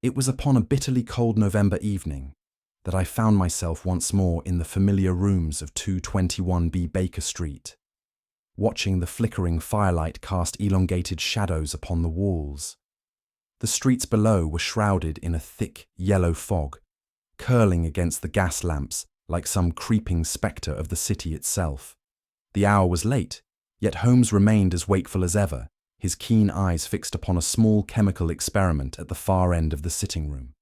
It was upon a bitterly cold November evening that I found myself once more in the familiar rooms of 221B Baker Street, watching the flickering firelight cast elongated shadows upon the walls. The streets below were shrouded in a thick yellow fog, curling against the gas lamps like some creeping spectre of the city itself. The hour was late, yet Holmes remained as wakeful as ever, his keen eyes fixed upon a small chemical experiment at the far end of the sitting room.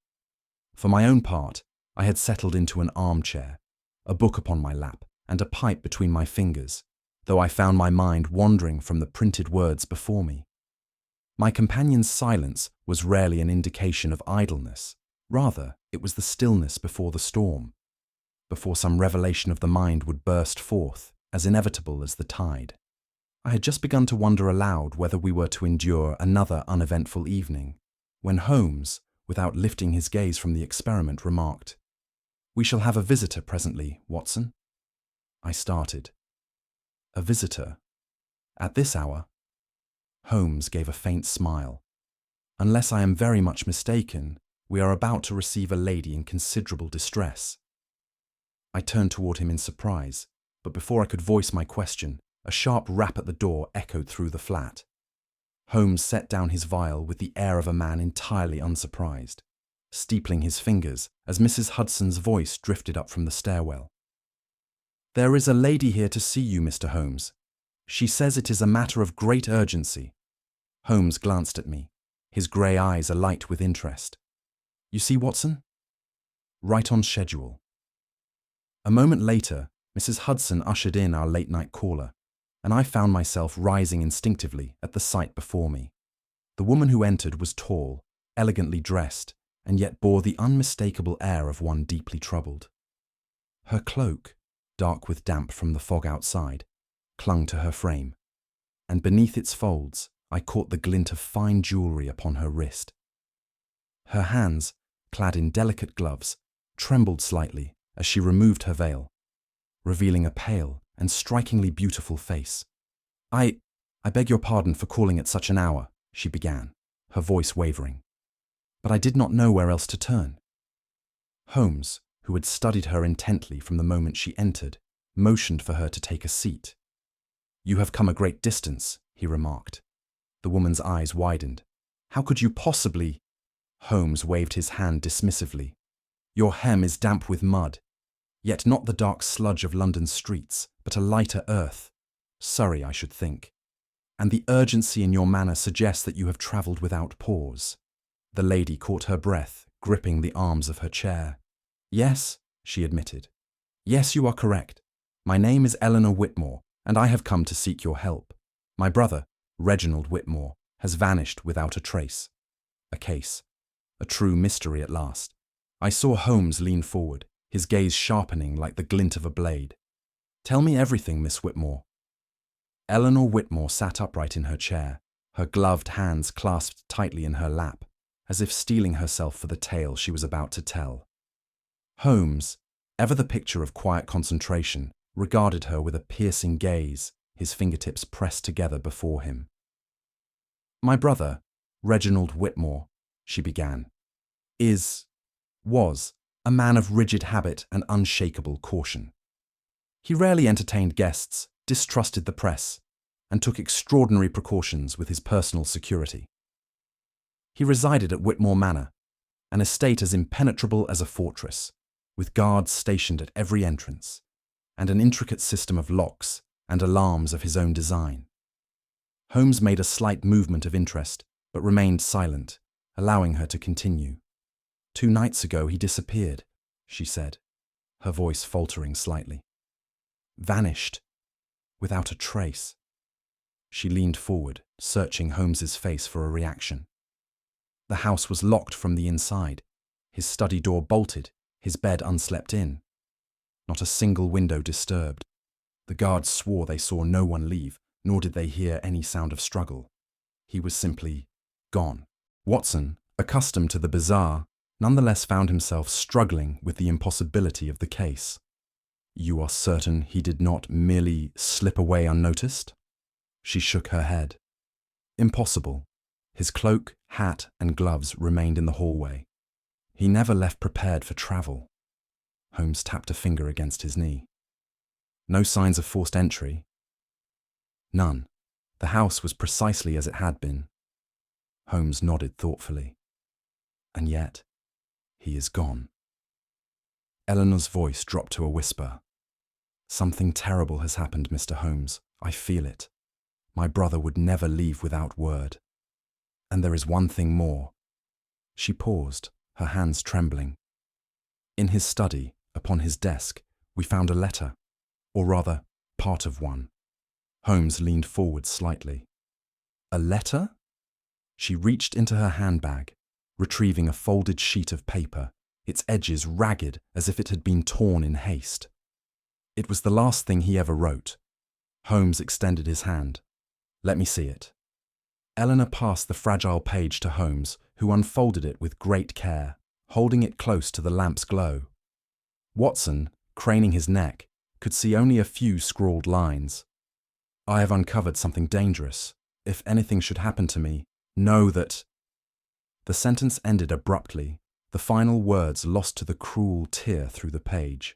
For my own part, I had settled into an armchair, a book upon my lap, and a pipe between my fingers, though I found my mind wandering from the printed words before me. My companion's silence was rarely an indication of idleness. Rather, it was the stillness before the storm, before some revelation of the mind would burst forth, as inevitable as the tide. I had just begun to wonder aloud whether we were to endure another uneventful evening, when Holmes, without lifting his gaze from the experiment, remarked, "We shall have a visitor presently, Watson." I started. A visitor? At this hour? Holmes gave a faint smile. "Unless I am very much mistaken, we are about to receive a lady in considerable distress." I turned toward him in surprise, but before I could voice my question, a sharp rap at the door echoed through the flat. Holmes set down his vial with the air of a man entirely unsurprised, steepling his fingers as Mrs. Hudson's voice drifted up from the stairwell. "There is a lady here to see you, Mr. Holmes. She says it is a matter of great urgency." Holmes glanced at me, his grey eyes alight with interest. "You see, Watson?" "Right on schedule." A moment later, Mrs. Hudson ushered in our late-night caller, and I found myself rising instinctively at the sight before me. The woman who entered was tall, elegantly dressed, and yet bore the unmistakable air of one deeply troubled. Her cloak, dark with damp from the fog outside, clung to her frame, and beneath its folds I caught the glint of fine jewellery upon her wrist. Her hands, clad in delicate gloves, trembled slightly as she removed her veil, revealing a pale and strikingly beautiful face. I beg your pardon for calling at such an hour," she began, her voice wavering. "But I did not know where else to turn." Holmes, who had studied her intently from the moment she entered, motioned for her to take a seat. "You have come a great distance," he remarked. The woman's eyes widened. "How could you possibly—" Holmes waved his hand dismissively. "Your hem is damp with mud, yet not the dark sludge of London streets, but a lighter earth. Surrey, I should think. And the urgency in your manner suggests that you have travelled without pause." The lady caught her breath, gripping the arms of her chair. "Yes," she admitted. "Yes, you are correct. My name is Eleanor Whitmore, and I have come to seek your help. My brother, Reginald Whitmore, has vanished without a trace. A case. A true mystery at last." I saw Holmes lean forward, his gaze sharpening like the glint of a blade. "Tell me everything, Miss Whitmore." Eleanor Whitmore sat upright in her chair, her gloved hands clasped tightly in her lap, as if steeling herself for the tale she was about to tell. Holmes, ever the picture of quiet concentration, regarded her with a piercing gaze, his fingertips pressed together before him. "My brother, Reginald Whitmore," she began, was a man of rigid habit and unshakable caution. He rarely entertained guests, distrusted the press, and took extraordinary precautions with his personal security. He resided at Whitmore Manor, an estate as impenetrable as a fortress, with guards stationed at every entrance, and an intricate system of locks and alarms of his own design. Holmes made a slight movement of interest, but remained silent, allowing her to continue. "2 nights ago he disappeared," she said, her voice faltering slightly. "Vanished, without a trace." She leaned forward, searching Holmes's face for a reaction. The house was locked from the inside, his study door bolted, his bed unslept in. Not a single window disturbed. The guards swore they saw no one leave, nor did they hear any sound of struggle. He was simply gone. Watson, accustomed to the bizarre, nonetheless found himself struggling with the impossibility of the case. "You are certain he did not merely slip away unnoticed?" She shook her head. "Impossible. His cloak, hat, and gloves remained in the hallway. He never left prepared for travel. Holmes tapped a finger against his knee. No signs of forced entry. None. The house was precisely as it had been. Holmes nodded thoughtfully. And yet, he is gone. Eleanor's voice dropped to a whisper. Something terrible has happened, Mr. Holmes. I feel it. My brother would never leave without word. And there is one thing more. She paused, her hands trembling. In his study, upon his desk, we found a letter, or rather, part of one. Holmes leaned forward slightly. A letter? She reached into her handbag, retrieving a folded sheet of paper, its edges ragged as if it had been torn in haste. It was the last thing he ever wrote. Holmes extended his hand. Let me see it. Eleanor passed the fragile page to Holmes, who unfolded it with great care, holding it close to the lamp's glow. Watson, craning his neck, could see only a few scrawled lines. I have uncovered something dangerous. If anything should happen to me, know that... The sentence ended abruptly, the final words lost to the cruel tear through the page.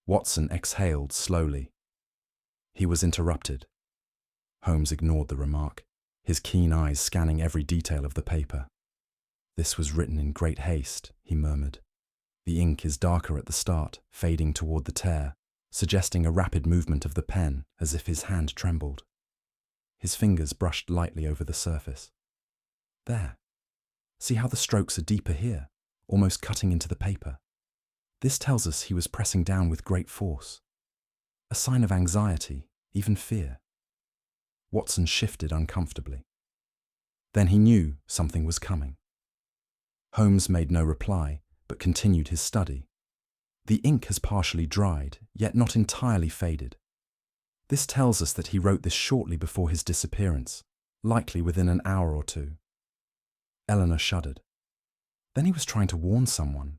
Watson exhaled slowly. He was interrupted. Holmes ignored the remark, his keen eyes scanning every detail of the paper. This was written in great haste, he murmured. The ink is darker at the start, fading toward the tear, suggesting a rapid movement of the pen, as if his hand trembled. His fingers brushed lightly over the surface. There. See how the strokes are deeper here, almost cutting into the paper. This tells us he was pressing down with great force. A sign of anxiety, even fear. Watson shifted uncomfortably. Then he knew something was coming. Holmes made no reply, but continued his study. The ink has partially dried, yet not entirely faded. This tells us that he wrote this shortly before his disappearance, likely within an hour or two. Eleanor shuddered. Then he was trying to warn someone,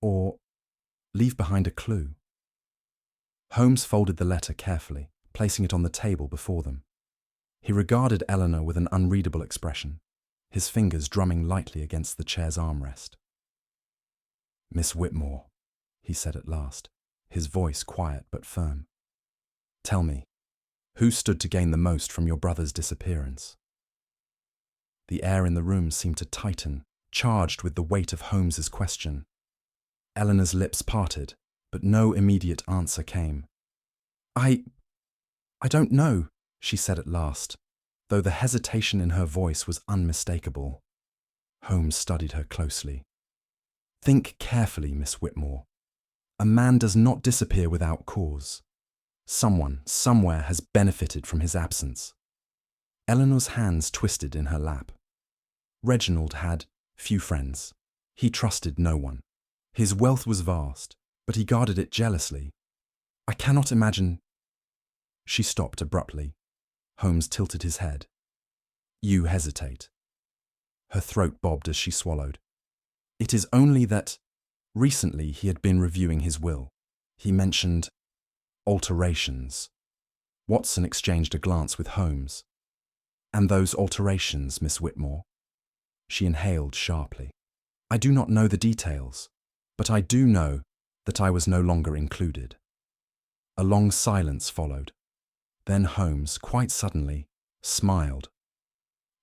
or leave behind a clue. Holmes folded the letter carefully, placing it on the table before them. He regarded Eleanor with an unreadable expression, his fingers drumming lightly against the chair's armrest. Miss Whitmore, he said at last, his voice quiet but firm. Tell me, who stood to gain the most from your brother's disappearance? The air in the room seemed to tighten, charged with the weight of Holmes's question. Eleanor's lips parted, but no immediate answer came. I don't know, she said at last, though the hesitation in her voice was unmistakable. Holmes studied her closely. Think carefully, Miss Whitmore. A man does not disappear without cause. Someone, somewhere, has benefited from his absence. Eleanor's hands twisted in her lap. Reginald had few friends. He trusted no one. His wealth was vast, but he guarded it jealously. I cannot imagine... She stopped abruptly. Holmes tilted his head. You hesitate. Her throat bobbed as she swallowed. It is only that recently he had been reviewing his will. He mentioned alterations. Watson exchanged a glance with Holmes. And those alterations, Miss Whitmore? She inhaled sharply. I do not know the details, but I do know that I was no longer included. A long silence followed. Then Holmes, quite suddenly, smiled.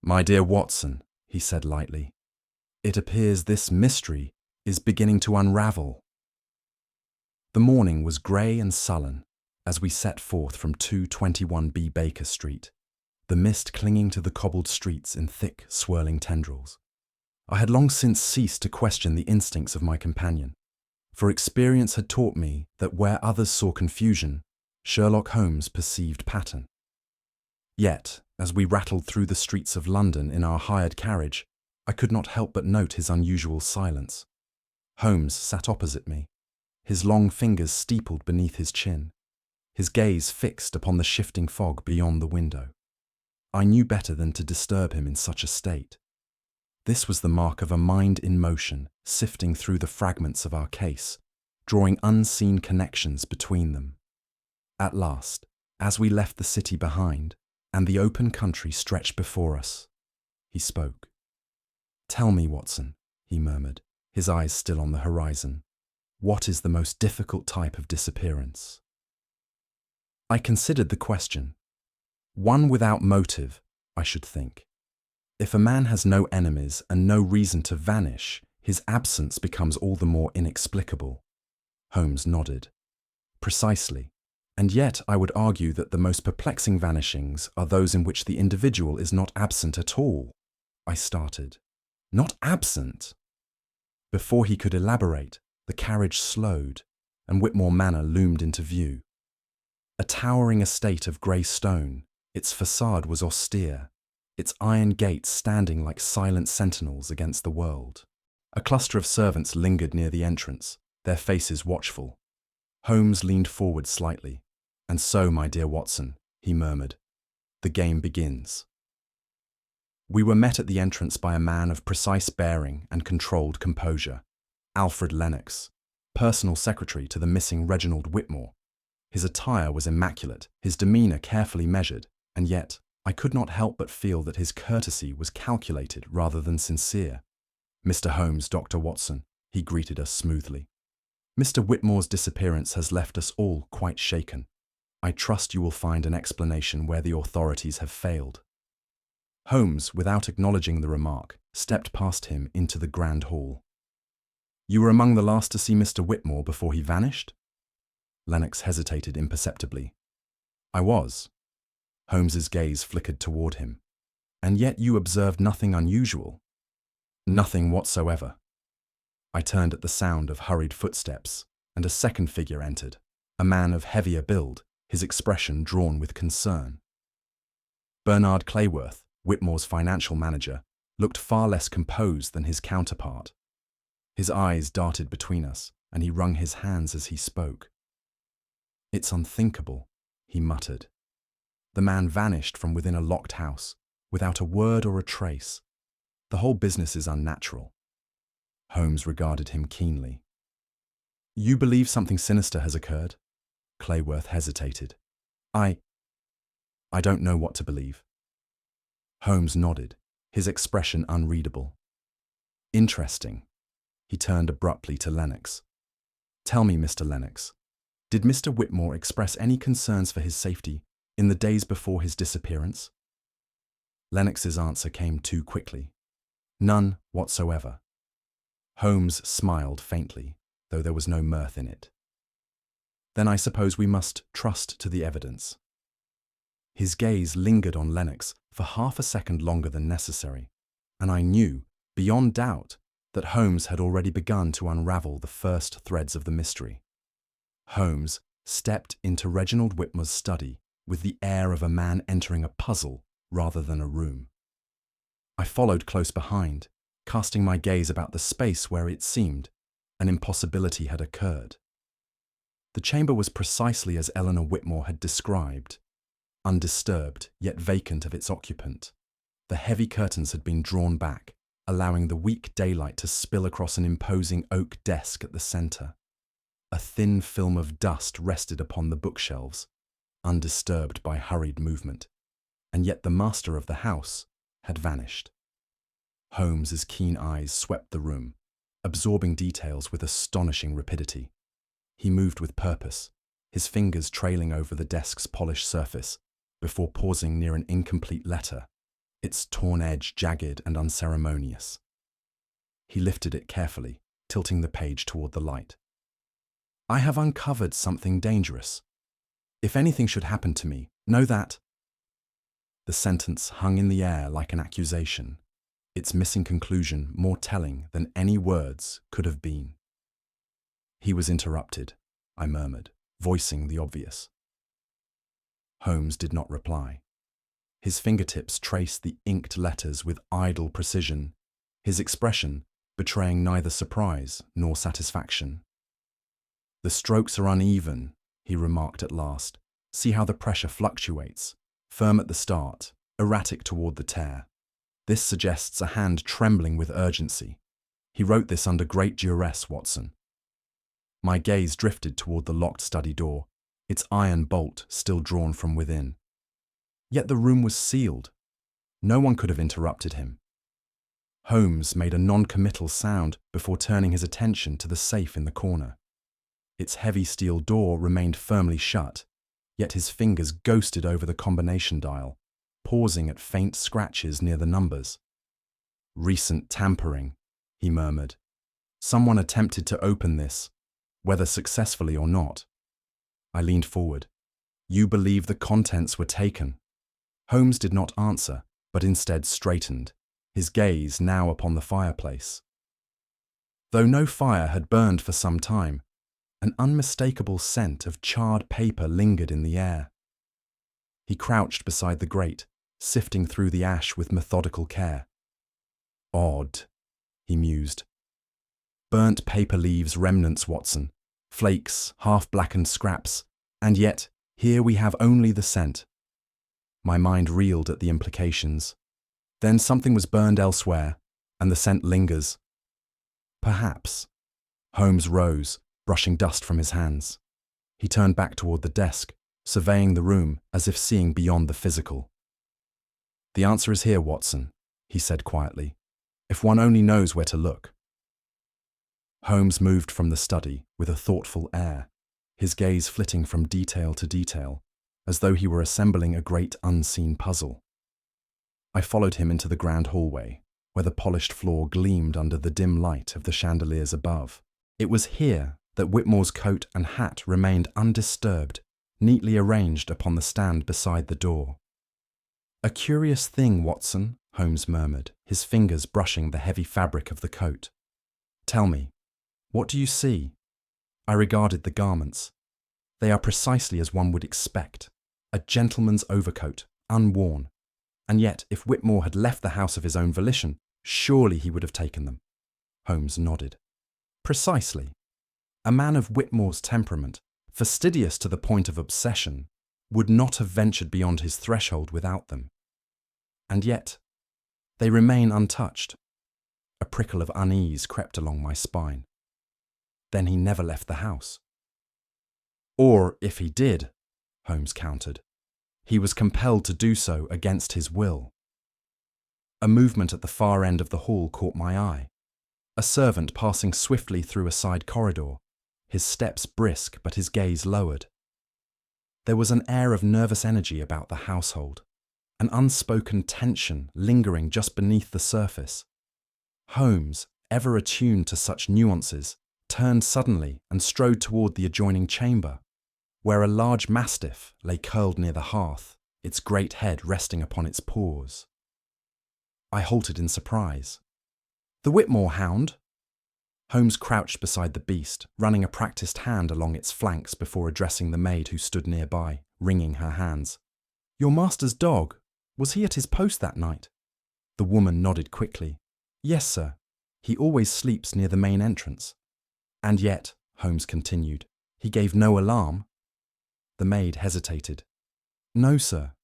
My dear Watson, he said lightly, it appears this mystery is beginning to unravel. The morning was grey and sullen as we set forth from 221B Baker Street, the mist clinging to the cobbled streets in thick, swirling tendrils. I had long since ceased to question the instincts of my companion, for experience had taught me that where others saw confusion, Sherlock Holmes perceived pattern. Yet, as we rattled through the streets of London in our hired carriage, I could not help but note his unusual silence. Holmes sat opposite me, his long fingers steepled beneath his chin, his gaze fixed upon the shifting fog beyond the window. I knew better than to disturb him in such a state. This was the mark of a mind in motion, sifting through the fragments of our case, drawing unseen connections between them. At last, as we left the city behind, and the open country stretched before us, he spoke. "Tell me, Watson," he murmured, his eyes still on the horizon. "What is the most difficult type of disappearance?" I considered the question. One without motive, I should think. If a man has no enemies and no reason to vanish, his absence becomes all the more inexplicable. Holmes nodded. Precisely. And yet I would argue that the most perplexing vanishings are those in which the individual is not absent at all. I started. Not absent? Before he could elaborate, the carriage slowed, and Whitmore Manor loomed into view. A towering estate of grey stone, its facade was austere, its iron gates standing like silent sentinels against the world. A cluster of servants lingered near the entrance, their faces watchful. Holmes leaned forward slightly. "And so, my dear Watson," he murmured, "the game begins." We were met at the entrance by a man of precise bearing and controlled composure, Alfred Lennox, personal secretary to the missing Reginald Whitmore. His attire was immaculate, his demeanour carefully measured, and yet I could not help but feel that his courtesy was calculated rather than sincere. "Mr. Holmes, Dr. Watson," he greeted us smoothly. "Mr. Whitmore's disappearance has left us all quite shaken. I trust you will find an explanation where the authorities have failed." Holmes, without acknowledging the remark, stepped past him into the grand hall. "You were among the last to see Mr. Whitmore before he vanished?" Lennox hesitated imperceptibly. "I was." Holmes's gaze flickered toward him. "And yet you observed nothing unusual?" "Nothing whatsoever." I turned at the sound of hurried footsteps, and a second figure entered, a man of heavier build, his expression drawn with concern. Bernard Clayworth, Whitmore's financial manager, looked far less composed than his counterpart. His eyes darted between us, and he wrung his hands as he spoke. "It's unthinkable," he muttered. "The man vanished from within a locked house, without a word or a trace. The whole business is unnatural." Holmes regarded him keenly. "You believe something sinister has occurred?" Clayworth hesitated. I don't know what to believe." Holmes nodded, his expression unreadable. "Interesting." He turned abruptly to Lennox. "Tell me, Mr. Lennox, did Mr. Whitmore express any concerns for his safety in the days before his disappearance?" Lennox's answer came too quickly. "None whatsoever." Holmes smiled faintly, though there was no mirth in it. "Then I suppose we must trust to the evidence." His gaze lingered on Lennox for half a second longer than necessary, and I knew, beyond doubt, that Holmes had already begun to unravel the first threads of the mystery. Holmes stepped into Reginald Whitmore's study with the air of a man entering a puzzle rather than a room. I followed close behind, casting my gaze about the space where it seemed an impossibility had occurred. The chamber was precisely as Eleanor Whitmore had described, undisturbed yet vacant of its occupant. The heavy curtains had been drawn back, allowing the weak daylight to spill across an imposing oak desk at the centre. A thin film of dust rested upon the bookshelves, undisturbed by hurried movement, and yet the master of the house had vanished. Holmes's keen eyes swept the room, absorbing details with astonishing rapidity. He moved with purpose, his fingers trailing over the desk's polished surface, before pausing near an incomplete letter, its torn edge jagged and unceremonious. He lifted it carefully, tilting the page toward the light. "I have uncovered something dangerous. If anything should happen to me, know that—" The sentence hung in the air like an accusation, its missing conclusion more telling than any words could have been. "He was interrupted," I murmured, voicing the obvious. Holmes did not reply. His fingertips traced the inked letters with idle precision, his expression betraying neither surprise nor satisfaction. "The strokes are uneven," he remarked at last. "See how the pressure fluctuates, firm at the start, erratic toward the tear. This suggests a hand trembling with urgency. He wrote this under great duress, Watson." My gaze drifted toward the locked study door, its iron bolt still drawn from within. Yet the room was sealed. No one could have interrupted him, Holmes made a non-committal sound before turning his attention to the safe in the corner. Its heavy steel door remained firmly shut, yet his fingers ghosted over the combination dial, pausing at faint scratches near the numbers. "Recent tampering," he murmured. "Someone attempted to open this, whether successfully or not." I leaned forward. "You believe the contents were taken?" Holmes did not answer, but instead straightened, his gaze now upon the fireplace. Though no fire had burned for some time, an unmistakable scent of charred paper lingered in the air. He crouched beside the grate, sifting through the ash with methodical care. "Odd," he mused. "Burnt paper leaves remnants, Watson. Flakes, half-blackened scraps, and yet here we have only the scent." My mind reeled at the implications. Then something was burned elsewhere, and the scent lingers. Perhaps. Holmes rose, brushing dust from his hands. He turned back toward the desk, surveying the room as if seeing beyond the physical. "The answer is here, Watson," he said quietly, "if one only knows where to look." Holmes moved from the study with a thoughtful air, his gaze flitting from detail to detail, as though he were assembling a great unseen puzzle. I followed him into the grand hallway, where the polished floor gleamed under the dim light of the chandeliers above. It was here that Whitmore's coat and hat remained undisturbed, neatly arranged upon the stand beside the door. "A curious thing, Watson," Holmes murmured, his fingers brushing the heavy fabric of the coat. "Tell me, what do you see?" I regarded the garments. They are precisely as one would expect. A gentleman's overcoat, unworn. And yet, if Whitmore had left the house of his own volition, surely he would have taken them. Holmes nodded. "Precisely. A man of Whitmore's temperament, fastidious to the point of obsession, would not have ventured beyond his threshold without them. And yet, they remain untouched." A prickle of unease crept along my spine. "Then he never left the house." "Or, if he did," Holmes countered, "he was compelled to do so against his will." A movement at the far end of the hall caught my eye. A servant passing swiftly through a side corridor, his steps brisk but his gaze lowered. There was an air of nervous energy about the household, an unspoken tension lingering just beneath the surface. Holmes, ever attuned to such nuances, turned suddenly and strode toward the adjoining chamber, where a large mastiff lay curled near the hearth, its great head resting upon its paws. I halted in surprise. "The Whitmore hound?" Holmes crouched beside the beast, running a practiced hand along its flanks before addressing the maid who stood nearby, wringing her hands. "Your master's dog? Was he at his post that night?" The woman nodded quickly. "Yes, sir. He always sleeps near the main entrance." "And yet," Holmes continued, "he gave no alarm?" The maid hesitated. "No, sir.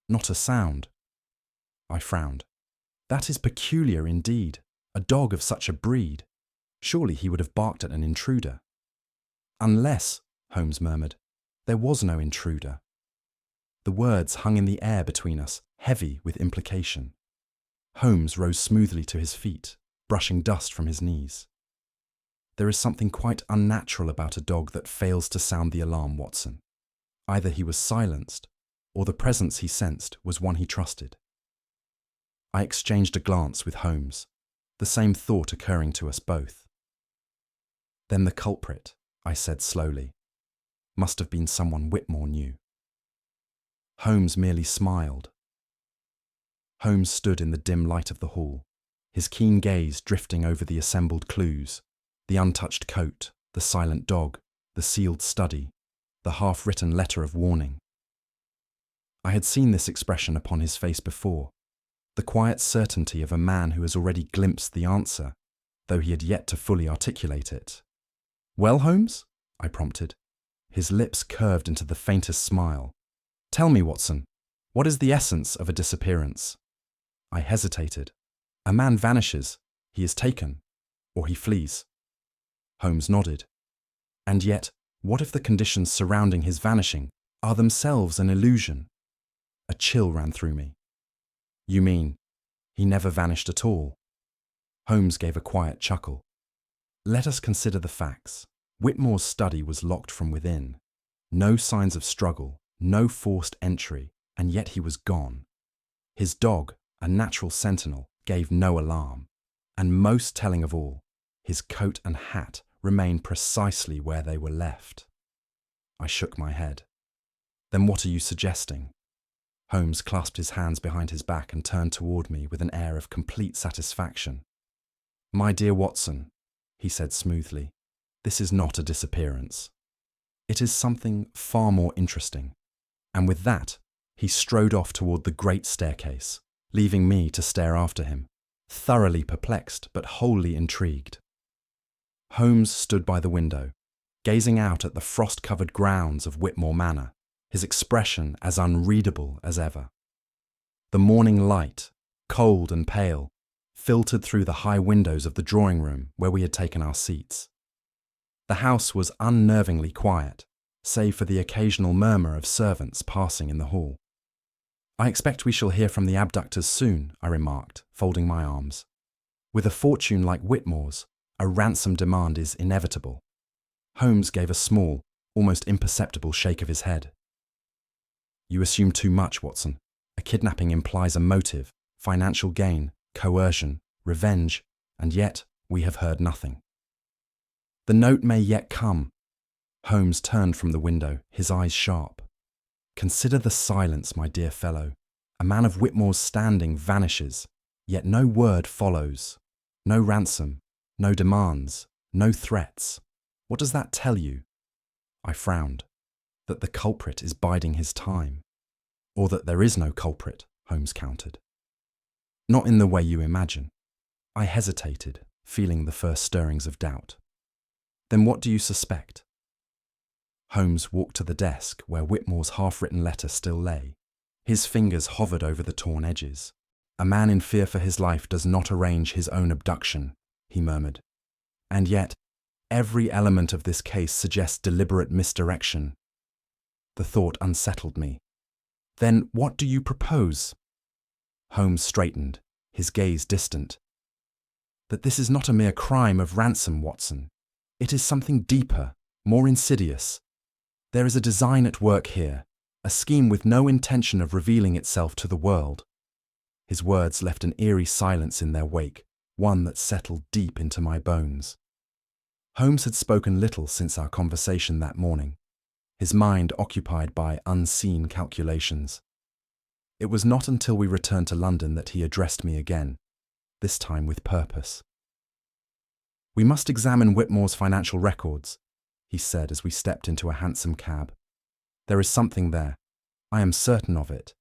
Not a sound." I frowned. "That is peculiar indeed. A dog of such a breed. Surely he would have barked at an intruder." "Unless," Holmes murmured, "there was no intruder." The words hung in the air between us, heavy with implication. Holmes rose smoothly to his feet, brushing dust from his knees. "There is something quite unnatural about a dog that fails to sound the alarm, Watson. Either he was silenced, or the presence he sensed was one he trusted." I exchanged a glance with Holmes, the same thought occurring to us both. "Then the culprit," I said slowly, "must have been someone Whitmore knew." Holmes merely smiled. Holmes stood in the dim light of the hall, his keen gaze drifting over the assembled clues, the untouched coat, the silent dog, the sealed study, the half-written letter of warning. I had seen this expression upon his face before, the quiet certainty of a man who has already glimpsed the answer, though he had yet to fully articulate it. "Well, Holmes?" I prompted. His lips curved into the faintest smile. "Tell me, Watson, what is the essence of a disappearance?" I hesitated. A man vanishes, he is taken, or he flees. Holmes nodded. And yet, what if the conditions surrounding his vanishing are themselves an illusion? A chill ran through me. "You mean, he never vanished at all?" Holmes gave a quiet chuckle. Let us consider the facts. Whitmore's study was locked from within. No signs of struggle, no forced entry, and yet he was gone. His dog, a natural sentinel, gave no alarm. And most telling of all, his coat and hat remained precisely where they were left. I shook my head. Then what are you suggesting? Holmes clasped his hands behind his back and turned toward me with an air of complete satisfaction. My dear Watson, he said smoothly, this is not a disappearance. It is something far more interesting. And with that, he strode off toward the great staircase, leaving me to stare after him, thoroughly perplexed but wholly intrigued. Holmes stood by the window, gazing out at the frost-covered grounds of Whitmore Manor, his expression as unreadable as ever. The morning light, cold and pale, filtered through the high windows of the drawing room where we had taken our seats. The house was unnervingly quiet, save for the occasional murmur of servants passing in the hall. I expect we shall hear from the abductors soon, I remarked, folding my arms. With a fortune like Whitmore's, a ransom demand is inevitable. Holmes gave a small, almost imperceptible shake of his head. You assume too much, Watson. A kidnapping implies a motive, financial gain, coercion, revenge, and yet we have heard nothing. The note may yet come. Holmes turned from the window, his eyes sharp. Consider the silence, my dear fellow. A man of Whitmore's standing vanishes, yet no word follows. No ransom, no demands, no threats. What does that tell you? I frowned. That the culprit is biding his time. Or that there is no culprit, Holmes countered. Not in the way you imagine. I hesitated, feeling the first stirrings of doubt. Then what do you suspect? Holmes walked to the desk where Whitmore's half-written letter still lay. His fingers hovered over the torn edges. A man in fear for his life does not arrange his own abduction, he murmured. And yet, every element of this case suggests deliberate misdirection. The thought unsettled me. Then what do you propose? Holmes straightened, his gaze distant. That this is not a mere crime of ransom, Watson. It is something deeper, more insidious. There is a design at work here, a scheme with no intention of revealing itself to the world. His words left an eerie silence in their wake, one that settled deep into my bones. Holmes had spoken little since our conversation that morning, his mind occupied by unseen calculations. It was not until we returned to London that he addressed me again, this time with purpose. We must examine Whitmore's financial records, he said as we stepped into a hansom cab. There is something there. I am certain of it.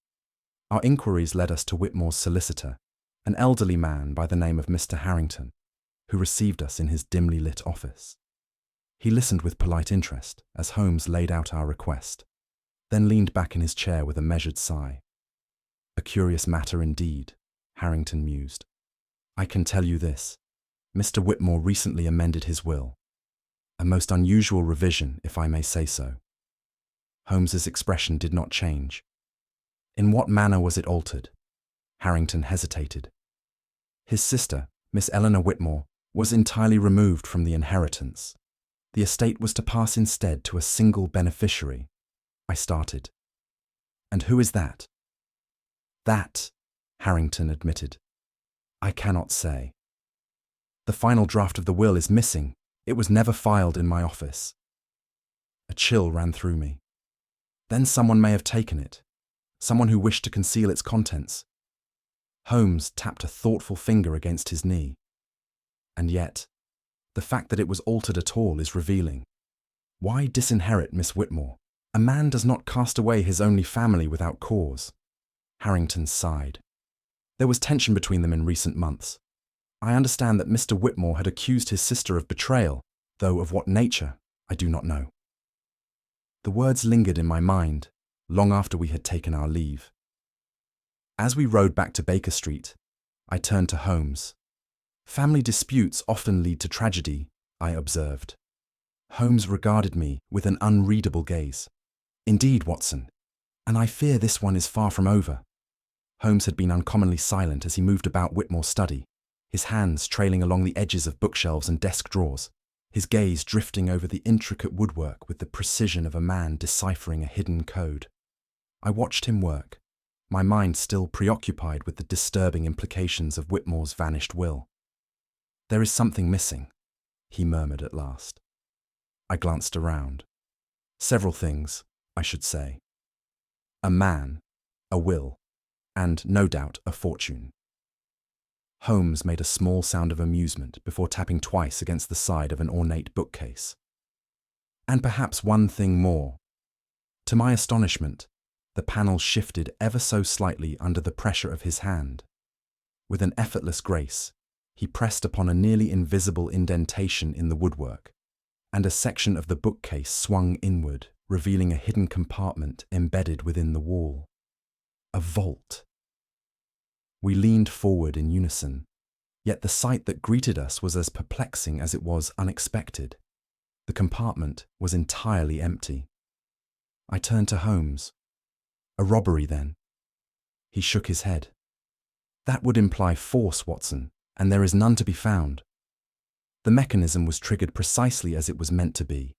Our inquiries led us to Whitmore's solicitor, an elderly man by the name of Mr. Harrington, who received us in his dimly lit office. He listened with polite interest as Holmes laid out our request, then leaned back in his chair with a measured sigh. A curious matter indeed, Harrington mused. I can tell you this. Mr. Whitmore recently amended his will. A most unusual revision, if I may say so. Holmes's expression did not change. In what manner was it altered? Harrington hesitated. His sister, Miss Eleanor Whitmore, was entirely removed from the inheritance. The estate was to pass instead to a single beneficiary. I started. And who is that? That, Harrington admitted. I cannot say. The final draft of the will is missing. It was never filed in my office. A chill ran through me. Then someone may have taken it. Someone who wished to conceal its contents. Holmes tapped a thoughtful finger against his knee. And yet, the fact that it was altered at all is revealing. Why disinherit Miss Whitmore? A man does not cast away his only family without cause. Harrington sighed. There was tension between them in recent months. I understand that Mr. Whitmore had accused his sister of betrayal, though of what nature, I do not know. The words lingered in my mind, long after we had taken our leave. As we rode back to Baker Street, I turned to Holmes. Family disputes often lead to tragedy, I observed. Holmes regarded me with an unreadable gaze. Indeed, Watson, and I fear this one is far from over. Holmes had been uncommonly silent as he moved about Whitmore's study, his hands trailing along the edges of bookshelves and desk drawers, his gaze drifting over the intricate woodwork with the precision of a man deciphering a hidden code. I watched him work, my mind still preoccupied with the disturbing implications of Whitmore's vanished will. "There is something missing," he murmured at last. I glanced around. Several things, I should say. A man, a will, and, no doubt, a fortune. Holmes made a small sound of amusement before tapping twice against the side of an ornate bookcase. "And perhaps one thing more." To my astonishment, the panel shifted ever so slightly under the pressure of his hand. With an effortless grace, he pressed upon a nearly invisible indentation in the woodwork, and a section of the bookcase swung inward, revealing a hidden compartment embedded within the wall. A vault. We leaned forward in unison, yet the sight that greeted us was as perplexing as it was unexpected. The compartment was entirely empty. I turned to Holmes. "A robbery, then?" He shook his head. "That would imply force, Watson, and there is none to be found. The mechanism was triggered precisely as it was meant to be.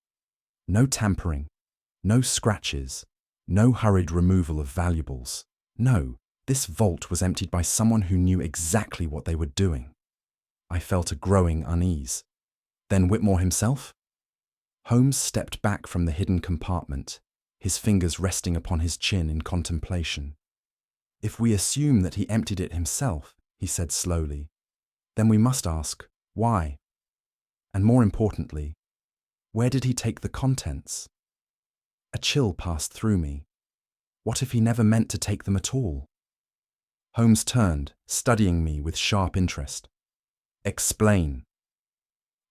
No tampering, no scratches, no hurried removal of valuables. No, this vault was emptied by someone who knew exactly what they were doing." I felt a growing unease. Then Whitmore himself? Holmes stepped back from the hidden compartment, his fingers resting upon his chin in contemplation. "If we assume that he emptied it himself," he said slowly, "then we must ask, why? And more importantly, where did he take the contents?" A chill passed through me. What if he never meant to take them at all? Holmes turned, studying me with sharp interest. "Explain."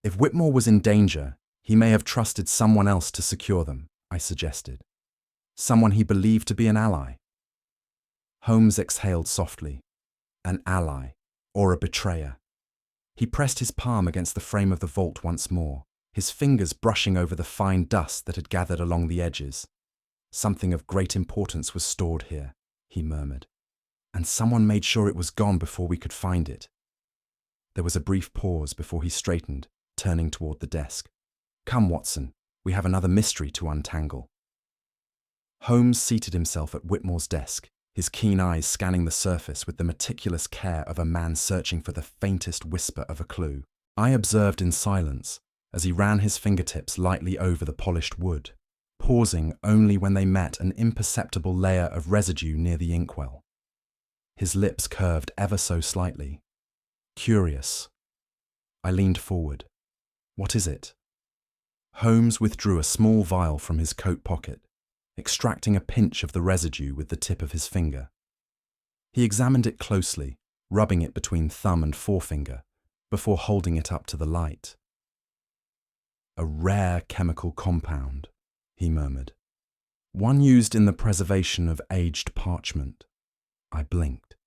"If Whitmore was in danger, he may have trusted someone else to secure them," I suggested. "Someone he believed to be an ally." Holmes exhaled softly. An ally, or a betrayer. He pressed his palm against the frame of the vault once more, his fingers brushing over the fine dust that had gathered along the edges. "Something of great importance was stored here," he murmured, "and someone made sure it was gone before we could find it." There was a brief pause before he straightened, turning toward the desk. "Come, Watson, we have another mystery to untangle." Holmes seated himself at Whitmore's desk, his keen eyes scanning the surface with the meticulous care of a man searching for the faintest whisper of a clue. I observed in silence as he ran his fingertips lightly over the polished wood, pausing only when they met an imperceptible layer of residue near the inkwell. His lips curved ever so slightly. Curious. I leaned forward. "What is it?" Holmes withdrew a small vial from his coat pocket, extracting a pinch of the residue with the tip of his finger. He examined it closely, rubbing it between thumb and forefinger, before holding it up to the light. "A rare chemical compound," he murmured. "One used in the preservation of aged parchment." I blinked.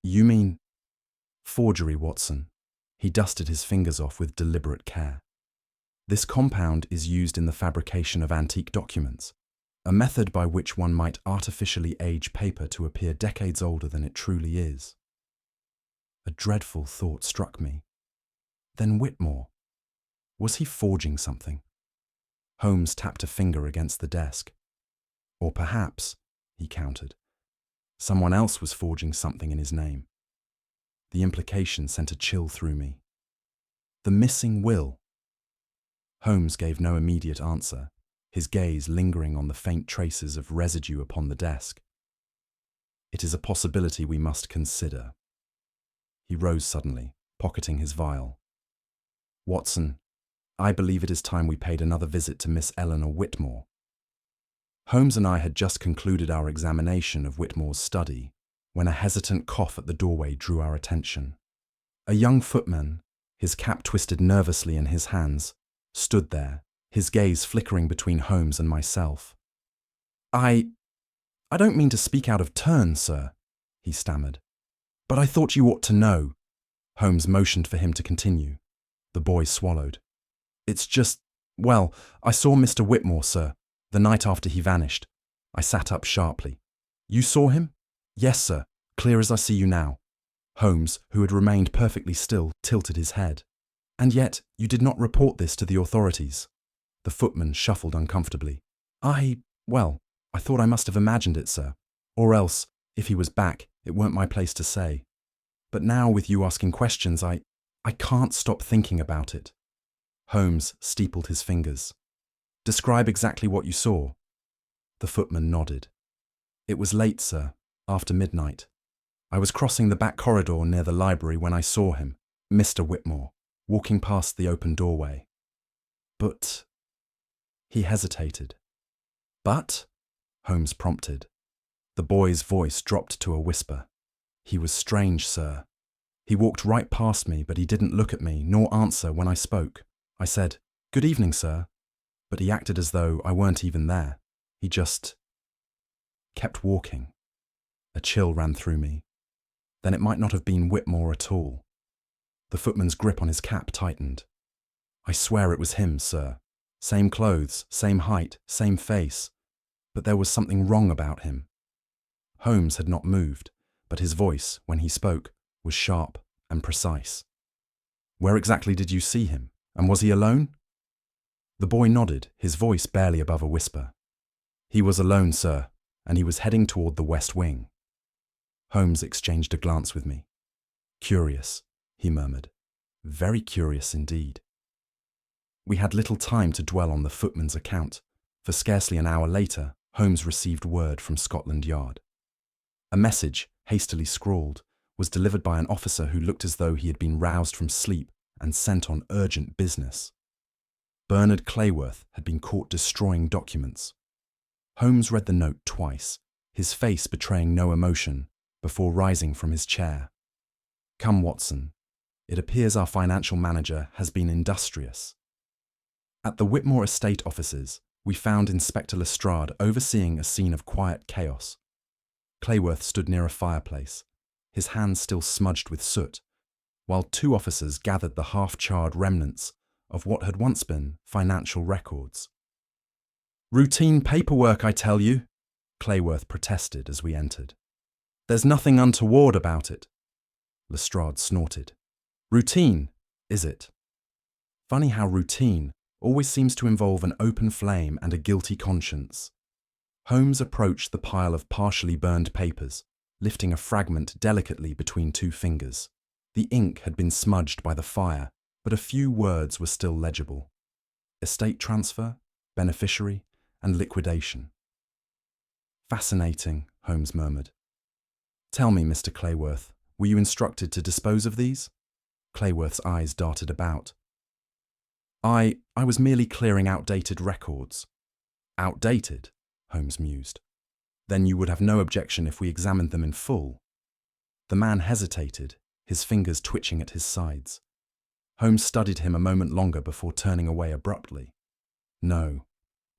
"You mean—" "Forgery, Watson." He dusted his fingers off with deliberate care. "This compound is used in the fabrication of antique documents, a method by which one might artificially age paper to appear decades older than it truly is." A dreadful thought struck me. Then Whitmore. Was he forging something? Holmes tapped a finger against the desk. Or perhaps, he countered, someone else was forging something in his name. The implication sent a chill through me. The missing will. Holmes gave no immediate answer, his gaze lingering on the faint traces of residue upon the desk. "It is a possibility we must consider." He rose suddenly, pocketing his vial. "Watson, I believe it is time we paid another visit to Miss Eleanor Whitmore." Holmes and I had just concluded our examination of Whitmore's study when a hesitant cough at the doorway drew our attention. A young footman, his cap twisted nervously in his hands, stood there, his gaze flickering between Holmes and myself. I don't mean to speak out of turn, sir," he stammered, "but I thought you ought to know." Holmes motioned for him to continue. The boy swallowed. "It's just, well, I saw Mr. Whitmore, sir, the night after he vanished." I sat up sharply. "You saw him?" "Yes, sir, clear as I see you now." Holmes, who had remained perfectly still, tilted his head. "And yet you did not report this to the authorities." The footman shuffled uncomfortably. Well, I thought I must have imagined it, sir. Or else, if he was back, it weren't my place to say. But now with you asking questions, I can't stop thinking about it." Holmes steepled his fingers. "Describe exactly what you saw." The footman nodded. "It was late, sir, after midnight. I was crossing the back corridor near the library when I saw him, Mr. Whitmore, walking past the open doorway." "But—" He hesitated. "But?" Holmes prompted. The boy's voice dropped to a whisper. "He was strange, sir. He walked right past me, but he didn't look at me nor answer when I spoke. I said, 'Good evening, sir,' but he acted as though I weren't even there. He just kept walking." A chill ran through me. Then it might not have been Whitmore at all. The footman's grip on his cap tightened. "I swear it was him, sir. Same clothes, same height, same face. But there was something wrong about him." Holmes had not moved, but his voice, when he spoke, was sharp and precise. "Where exactly did you see him? And was he alone?" The boy nodded, his voice barely above a whisper. "He was alone, sir, and he was heading toward the west wing." Holmes exchanged a glance with me. "Curious," he murmured. "Very curious indeed." We had little time to dwell on the footman's account, for scarcely an hour later, Holmes received word from Scotland Yard. A message, hastily scrawled, was delivered by an officer who looked as though he had been roused from sleep and sent on urgent business. Bernard Clayworth had been caught destroying documents. Holmes read the note twice, his face betraying no emotion, before rising from his chair. "Come, Watson. It appears our financial manager has been industrious." At the Whitmore estate offices, we found Inspector Lestrade overseeing a scene of quiet chaos. Clayworth stood near a fireplace, his hands still smudged with soot, while two officers gathered the half-charred remnants of what had once been financial records. "Routine paperwork, I tell you," Clayworth protested as we entered. "There's nothing untoward about it." Lestrade snorted. "Routine, is it? Funny how routine always seems to involve an open flame and a guilty conscience." Holmes approached the pile of partially burned papers, lifting a fragment delicately between two fingers. The ink had been smudged by the fire, but a few words were still legible. Estate transfer, beneficiary, and liquidation. "Fascinating," Holmes murmured. "Tell me, Mr. Clayworth, were you instructed to dispose of these?" Clayworth's eyes darted about. I was merely clearing outdated records." "Outdated?" Holmes mused. "Then you would have no objection if we examined them in full." The man hesitated, his fingers twitching at his sides. Holmes studied him a moment longer before turning away abruptly. "No,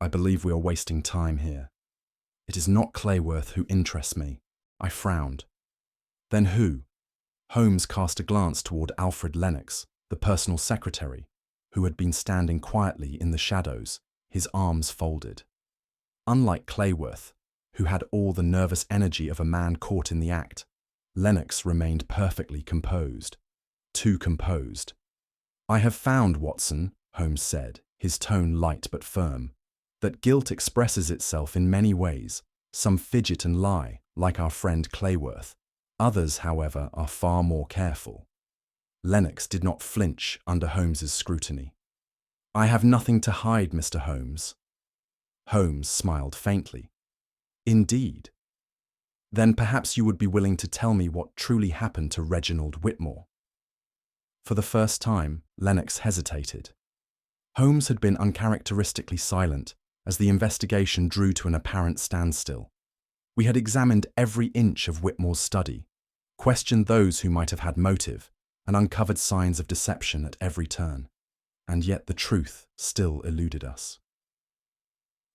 I believe we are wasting time here. It is not Clayworth who interests me." I frowned. "Then who?" Holmes cast a glance toward Alfred Lennox, the personal secretary, who had been standing quietly in the shadows, his arms folded. Unlike Clayworth, who had all the nervous energy of a man caught in the act, Lennox remained perfectly composed. Too composed. "I have found, Watson," Holmes said, his tone light but firm, "that guilt expresses itself in many ways. Some fidget and lie, like our friend Clayworth. Others, however, are far more careful." Lennox did not flinch under Holmes's scrutiny. "I have nothing to hide, Mr. Holmes." Holmes smiled faintly. "Indeed. Then perhaps you would be willing to tell me what truly happened to Reginald Whitmore." For the first time, Lennox hesitated. Holmes had been uncharacteristically silent as the investigation drew to an apparent standstill. We had examined every inch of Whitmore's study, questioned those who might have had motive, and uncovered signs of deception at every turn. And yet the truth still eluded us.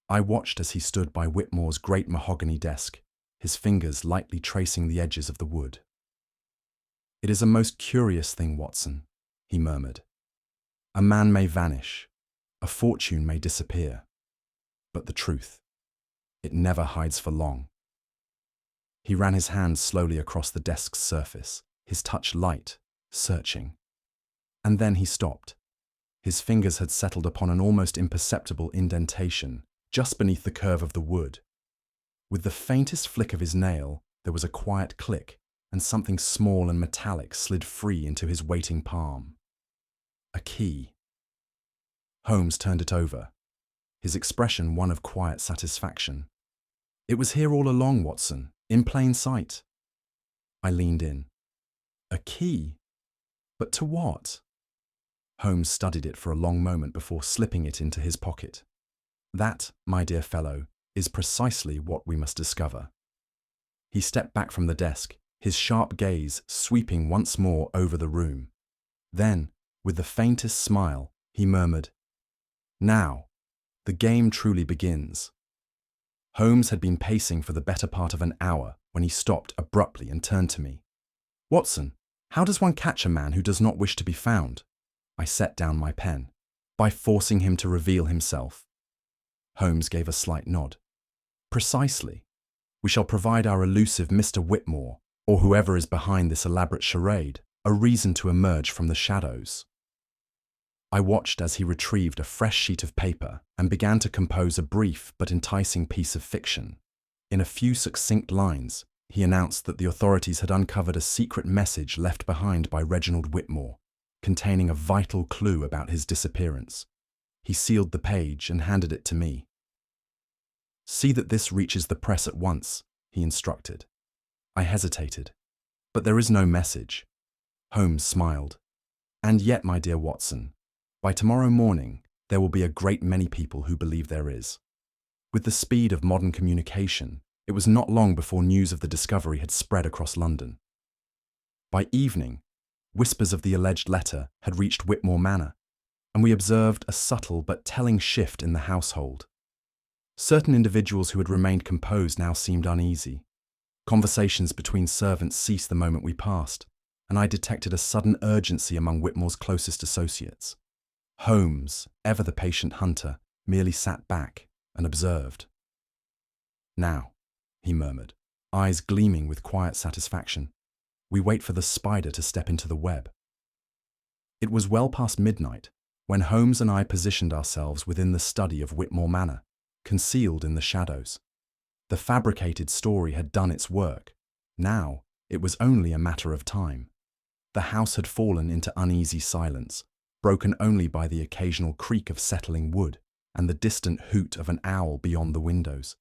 I watched as he stood by Whitmore's great mahogany desk, his fingers lightly tracing the edges of the wood. "It is a most curious thing, Watson," he murmured. "A man may vanish, a fortune may disappear, but the truth, it never hides for long." He ran his hands slowly across the desk's surface, his touch light, searching. And then he stopped. His fingers had settled upon an almost imperceptible indentation just beneath the curve of the wood. With the faintest flick of his nail, there was a quiet click, and something small and metallic slid free into his waiting palm. A key. Holmes turned it over, his expression one of quiet satisfaction. "It was here all along, Watson, in plain sight." I leaned in. A key? But to what? Holmes studied it for a long moment before slipping it into his pocket. "That, my dear fellow, is precisely what we must discover." He stepped back from the desk, his sharp gaze sweeping once more over the room. Then, with the faintest smile, he murmured, "Now, the game truly begins." Holmes had been pacing for the better part of an hour when he stopped abruptly and turned to me. "Watson, how does one catch a man who does not wish to be found?" I set down my pen. "By forcing him to reveal himself." Holmes gave a slight nod. "Precisely. We shall provide our elusive Mr. Whitmore, or whoever is behind this elaborate charade, a reason to emerge from the shadows." I watched as he retrieved a fresh sheet of paper and began to compose a brief but enticing piece of fiction. In a few succinct lines, he announced that the authorities had uncovered a secret message left behind by Reginald Whitmore, containing a vital clue about his disappearance. He sealed the page and handed it to me. "See that this reaches the press at once," he instructed. I hesitated. "But there is no message." Holmes smiled. "And yet, my dear Watson, by tomorrow morning, there will be a great many people who believe there is." With the speed of modern communication, it was not long before news of the discovery had spread across London. By evening, whispers of the alleged letter had reached Whitmore Manor, and we observed a subtle but telling shift in the household. Certain individuals who had remained composed now seemed uneasy. Conversations between servants ceased the moment we passed, and I detected a sudden urgency among Whitmore's closest associates. Holmes, ever the patient hunter, merely sat back and observed. "Now," he murmured, eyes gleaming with quiet satisfaction, "we wait for the spider to step into the web." It was well past midnight when Holmes and I positioned ourselves within the study of Whitmore Manor, concealed in the shadows. The fabricated story had done its work. Now, it was only a matter of time. The house had fallen into uneasy silence, broken only by the occasional creak of settling wood and the distant hoot of an owl beyond the windows.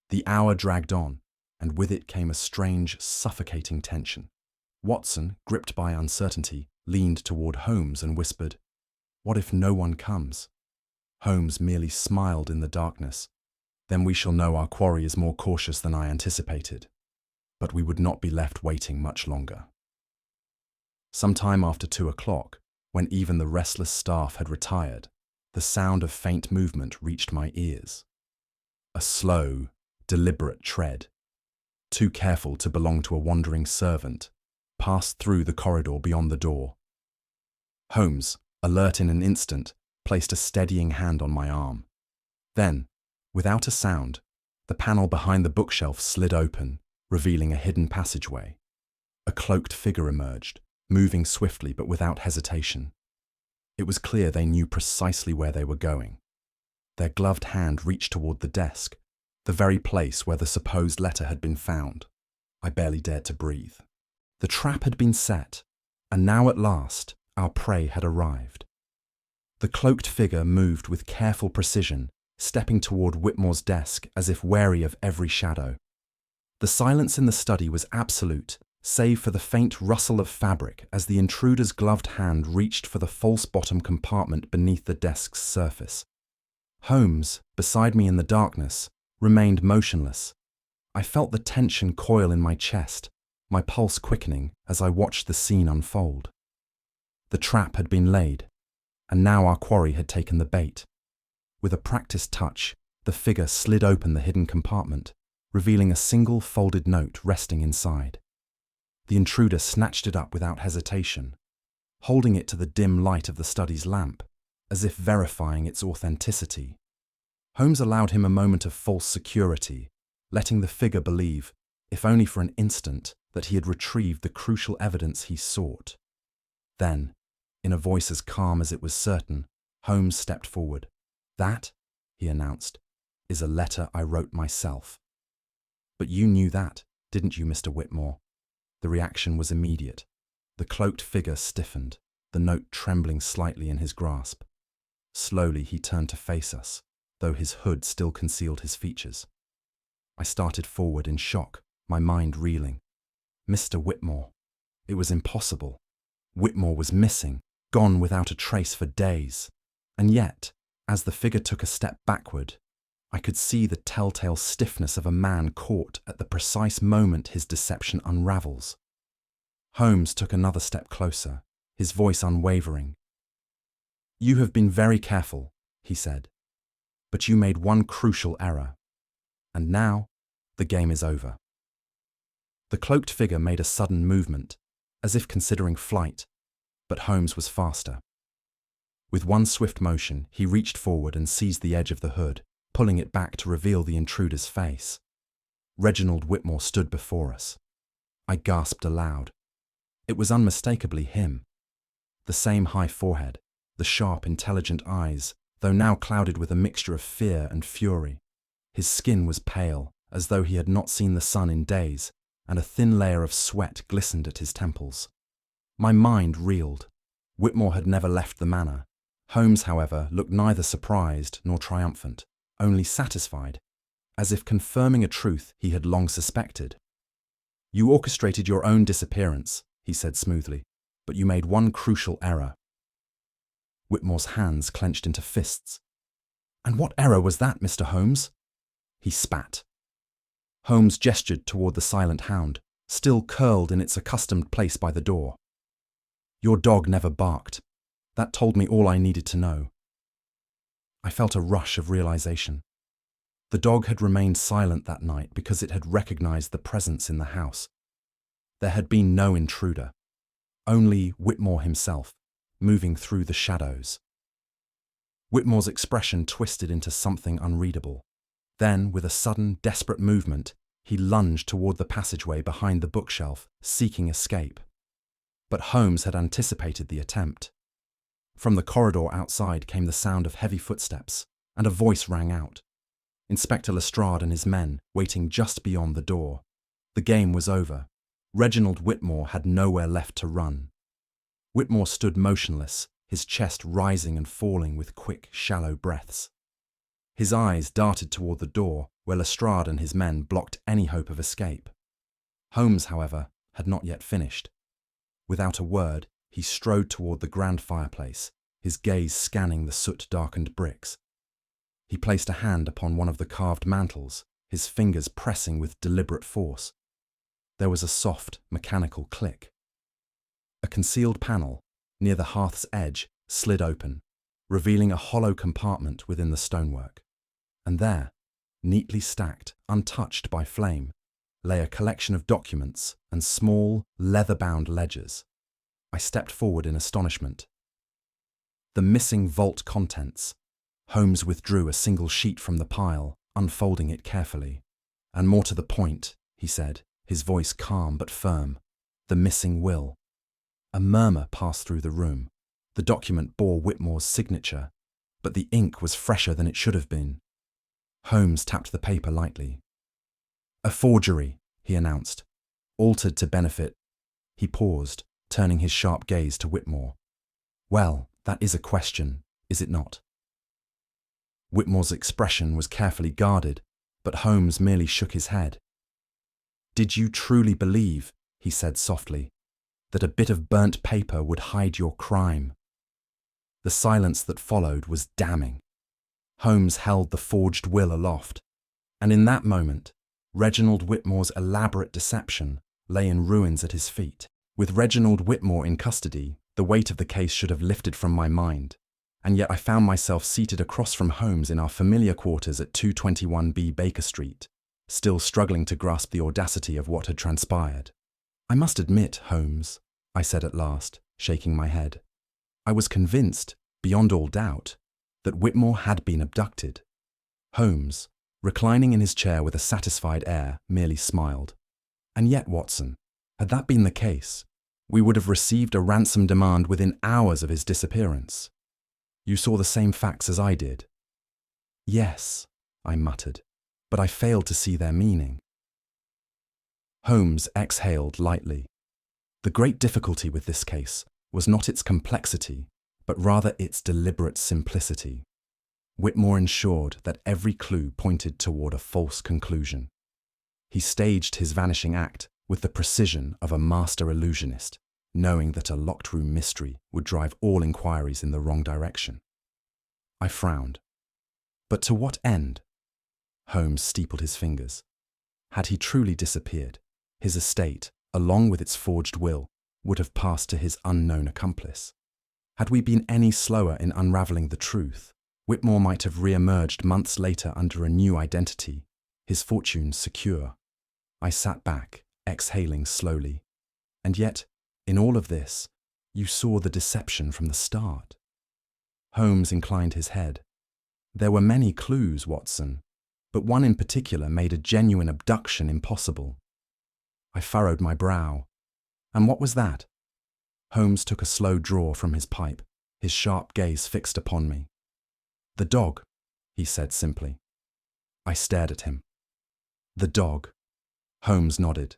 The hour dragged on, and with it came a strange, suffocating tension. Watson, gripped by uncertainty, leaned toward Holmes and whispered, "What if no one comes?" Holmes merely smiled in the darkness. "Then we shall know our quarry is more cautious than I anticipated." But we would not be left waiting much longer. Some time after 2 o'clock, when even the restless staff had retired, the sound of faint movement reached my ears. A slow, deliberate tread, too careful to belong to a wandering servant, passed through the corridor beyond the door. Holmes, alert in an instant, placed a steadying hand on my arm. Then, without a sound, the panel behind the bookshelf slid open, revealing a hidden passageway. A cloaked figure emerged, moving swiftly but without hesitation. It was clear they knew precisely where they were going. Their gloved hand reached toward the desk, the very place where the supposed letter had been found. I barely dared to breathe. The trap had been set, and now at last our prey had arrived. The cloaked figure moved with careful precision, stepping toward Whitmore's desk as if wary of every shadow. The silence in the study was absolute, save for the faint rustle of fabric as the intruder's gloved hand reached for the false bottom compartment beneath the desk's surface. Holmes, beside me in the darkness, remained motionless. I felt the tension coil in my chest, my pulse quickening as I watched the scene unfold. The trap had been laid, and now our quarry had taken the bait. With a practiced touch, the figure slid open the hidden compartment, revealing a single folded note resting inside. The intruder snatched it up without hesitation, holding it to the dim light of the study's lamp, as if verifying its authenticity. Holmes allowed him a moment of false security, letting the figure believe if only for an instant, that he had retrieved the crucial evidence he sought. Then, in a voice as calm as it was certain, Holmes stepped forward. "That," he announced, "is a letter I wrote myself." "But you knew that, didn't you, Mr. Whitmore?" The reaction was immediate. The cloaked figure stiffened, the note trembling slightly in his grasp. Slowly he turned to face us, though his hood still concealed his features. I started forward in shock, my mind reeling. Mr. Whitmore. It was impossible. Whitmore was missing, gone without a trace for days. And yet, as the figure took a step backward, I could see the telltale stiffness of a man caught at the precise moment his deception unravels. Holmes took another step closer, his voice unwavering. "You have been very careful," he said, "but you made one crucial error. And now, the game is over." The cloaked figure made a sudden movement, as if considering flight, but Holmes was faster. With one swift motion, he reached forward and seized the edge of the hood, pulling it back to reveal the intruder's face. Reginald Whitmore stood before us. I gasped aloud. It was unmistakably him. The same high forehead, the sharp, intelligent eyes, though now clouded with a mixture of fear and fury. His skin was pale, as though he had not seen the sun in days, and a thin layer of sweat glistened at his temples. My mind reeled. Whitmore had never left the manor. Holmes, however, looked neither surprised nor triumphant, only satisfied, as if confirming a truth he had long suspected. "You orchestrated your own disappearance," he said smoothly, "but you made one crucial error." Whitmore's hands clenched into fists. "And what error was that, Mr. Holmes?" He spat. Holmes gestured toward the silent hound, still curled in its accustomed place by the door. "Your dog never barked. That told me all I needed to know." I felt a rush of realization. The dog had remained silent that night because it had recognized the presence in the house. There had been no intruder, only Whitmore himself, moving through the shadows. Whitmore's expression twisted into something unreadable. Then, with a sudden, desperate movement, he lunged toward the passageway behind the bookshelf, seeking escape. But Holmes had anticipated the attempt. From the corridor outside came the sound of heavy footsteps, and a voice rang out. Inspector Lestrade and his men, waiting just beyond the door. The game was over. Reginald Whitmore had nowhere left to run. Whitmore stood motionless, his chest rising and falling with quick, shallow breaths. His eyes darted toward the door, where Lestrade and his men blocked any hope of escape. Holmes, however, had not yet finished. Without a word, he strode toward the grand fireplace, his gaze scanning the soot-darkened bricks. He placed a hand upon one of the carved mantels, his fingers pressing with deliberate force. There was a soft, mechanical click. A concealed panel, near the hearth's edge, slid open, revealing a hollow compartment within the stonework. And there, neatly stacked, untouched by flame, lay a collection of documents and small, leather-bound ledgers. I stepped forward in astonishment. The missing vault contents. Holmes withdrew a single sheet from the pile, unfolding it carefully. "And more to the point," he said, his voice calm but firm, "the missing will." A murmur passed through the room. The document bore Whitmore's signature, but the ink was fresher than it should have been. Holmes tapped the paper lightly. "A forgery," he announced, "altered to benefit." He paused, turning his sharp gaze to Whitmore. "Well, that is a question, is it not?" Whitmore's expression was carefully guarded, but Holmes merely shook his head. "Did you truly believe," he said softly, "that a bit of burnt paper would hide your crime?" The silence that followed was damning. Holmes held the forged will aloft, and in that moment, Reginald Whitmore's elaborate deception lay in ruins at his feet. With Reginald Whitmore in custody, the weight of the case should have lifted from my mind, and yet I found myself seated across from Holmes in our familiar quarters at 221B Baker Street, still struggling to grasp the audacity of what had transpired. "I must admit, Holmes," I said at last, shaking my head, "I was convinced, beyond all doubt, that Whitmore had been abducted." Holmes, reclining in his chair with a satisfied air, merely smiled. And yet, Watson, had that been the case, we would have received a ransom demand within hours of his disappearance. You saw the same facts as I did. Yes, I muttered, but I failed to see their meaning. Holmes exhaled lightly. The great difficulty with this case was not its complexity, but rather its deliberate simplicity. Whitmore ensured that every clue pointed toward a false conclusion. He staged his vanishing act with the precision of a master illusionist, knowing that a locked-room mystery would drive all inquiries in the wrong direction. I frowned. But to what end? Holmes steepled his fingers. Had he truly disappeared, his estate, along with its forged will, would have passed to his unknown accomplice. Had we been any slower in unravelling the truth, Whitmore might have re-emerged months later under a new identity, his fortune secure. I sat back, exhaling slowly. And yet, in all of this, you saw the deception from the start. Holmes inclined his head. There were many clues, Watson, but one in particular made a genuine abduction impossible. I furrowed my brow. And what was that? Holmes took a slow draw from his pipe, his sharp gaze fixed upon me. The dog, he said simply. I stared at him. The dog. Holmes nodded.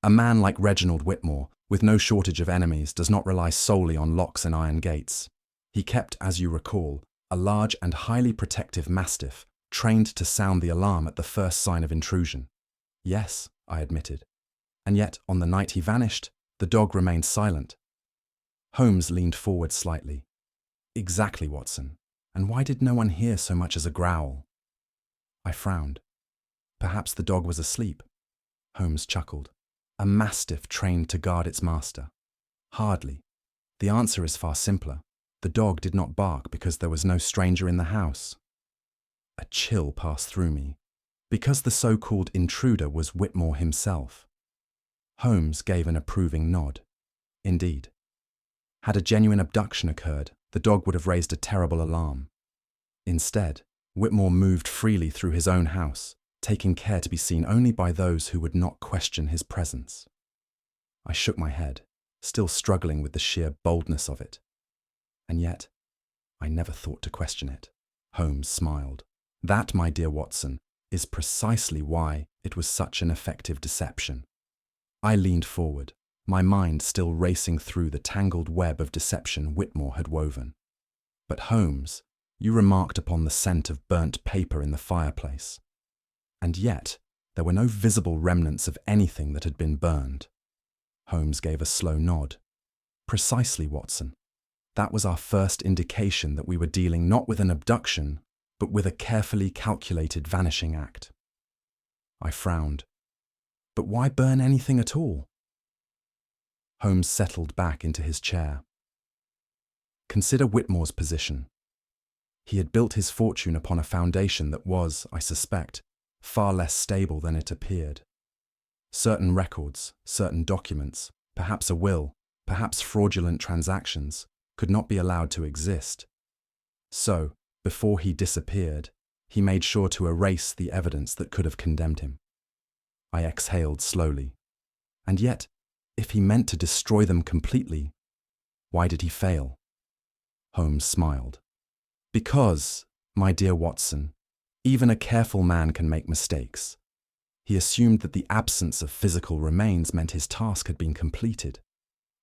A man like Reginald Whitmore, with no shortage of enemies, does not rely solely on locks and iron gates. He kept, as you recall, a large and highly protective mastiff, trained to sound the alarm at the first sign of intrusion. Yes, I admitted. And yet, on the night he vanished, the dog remained silent. Holmes leaned forward slightly. Exactly, Watson. And why did no one hear so much as a growl? I frowned. Perhaps the dog was asleep. Holmes chuckled. A mastiff trained to guard its master. Hardly. The answer is far simpler. The dog did not bark because there was no stranger in the house. A chill passed through me, because the so-called intruder was Whitmore himself. Holmes gave an approving nod. Indeed. Had a genuine abduction occurred, the dog would have raised a terrible alarm. Instead, Whitmore moved freely through his own house, taking care to be seen only by those who would not question his presence. I shook my head, still struggling with the sheer boldness of it. And yet, I never thought to question it. Holmes smiled. That, my dear Watson, is precisely why it was such an effective deception. I leaned forward, my mind still racing through the tangled web of deception Whitmore had woven. But Holmes, you remarked upon the scent of burnt paper in the fireplace. And yet, there were no visible remnants of anything that had been burned. Holmes gave a slow nod. Precisely, Watson. That was our first indication that we were dealing not with an abduction, but with a carefully calculated vanishing act. I frowned. But why burn anything at all? Holmes settled back into his chair. Consider Whitmore's position. He had built his fortune upon a foundation that was, I suspect, far less stable than it appeared. Certain records, certain documents, perhaps a will, perhaps fraudulent transactions, could not be allowed to exist. So, before he disappeared, he made sure to erase the evidence that could have condemned him. I exhaled slowly. And yet, if he meant to destroy them completely, why did he fail? Holmes smiled. Because, my dear Watson, even a careful man can make mistakes. He assumed that the absence of physical remains meant his task had been completed.